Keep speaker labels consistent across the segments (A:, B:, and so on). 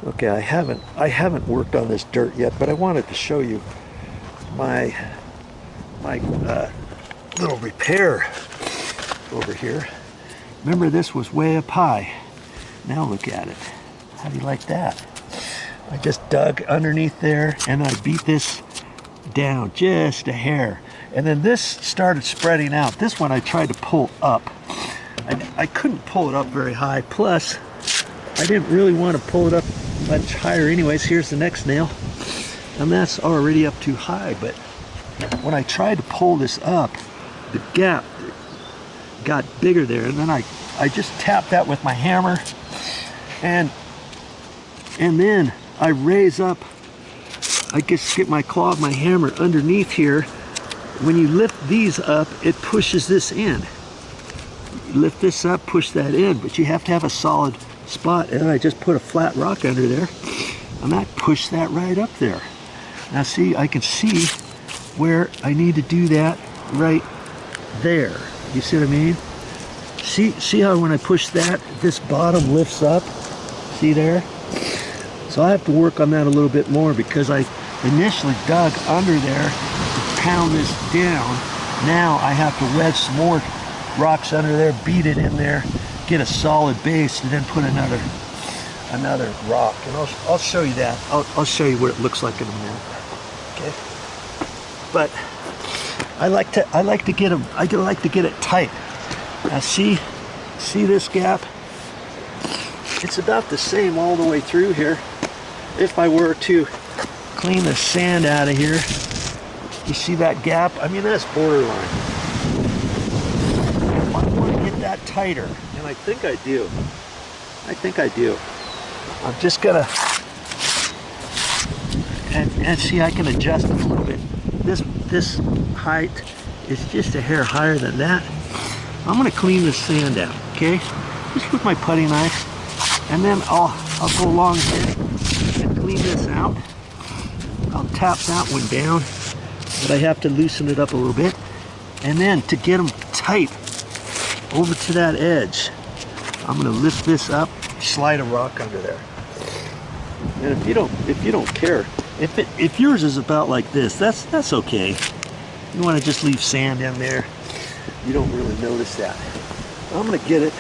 A: Okay, I haven't worked on this dirt yet, but I wanted to show you my little repair over here. Remember, this was way up high. Now look at it. How do you like that? I just dug underneath there and I beat this down just a hair. And then this started spreading out. This one I tried to pull up. I couldn't pull it up very high. Plus, I didn't really want to pull it up much higher anyways. Here's the next nail. And that's already up too high. But when I tried to pull this up, the gap got bigger there. And then I just tapped that with my hammer. And then I raise up, I just get my claw of my hammer underneath here. When you lift these up, it pushes this in. You lift this up, push that in, but you have to have a solid spot. And I just put a flat rock under there, and I push that right up there. Now see, I can see where I need to do that right there. You see what I mean? See how when I push that, this bottom lifts up? See there? So I have to work on that a little bit more because I initially dug under there to pound this down. Now I have to wedge some more rocks under there, beat it in there, get a solid base, and then put another rock. And I'll show you that. I'll show you what it looks like in a minute. Okay. But I like to get it tight. Now see this gap? It's about the same all the way through here. If I were to clean the sand out of here, you see that gap? I mean, that's borderline. I want to get that tighter, and I think I do. I'm just gonna, and see, I can adjust it a little bit. This height is just a hair higher than that. I'm gonna clean the sand out, okay? Just with my putty knife. And then I'll go along here and clean this out. I'll tap that one down, but I have to loosen it up a little bit. And then to get them tight over to that edge, I'm gonna lift this up, slide a rock under there. And if you don't care, if yours is about like this, that's okay. You want to just leave sand in there. You don't really notice that. I'm gonna get it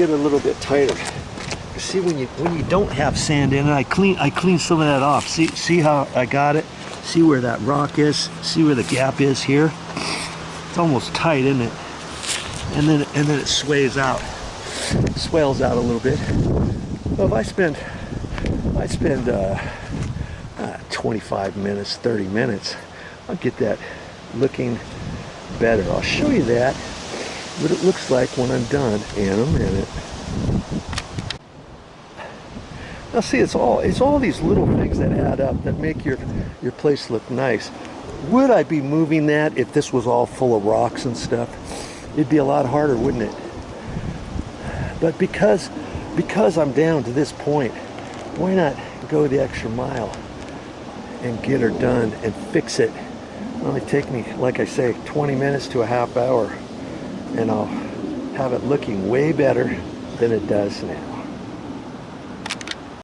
A: a little bit tighter. See, when you don't have sand in it, I clean some of that off. See how I got it? See where that rock is? See where the gap is here? It's almost tight, isn't it? And then it swells out a little bit. Well, if I spend 25 minutes, 30 minutes, I'll get that looking better. I'll show you that, what it looks like when I'm done in a minute. Now see, it's all these little things that add up that make your place look nice. Would I be moving that if this was all full of rocks and stuff? It'd be a lot harder, wouldn't it? But because I'm down to this point, why not go the extra mile and get her done and fix it? It'll only take me, like I say, 20 minutes to a half hour, and I'll have it looking way better than it does now.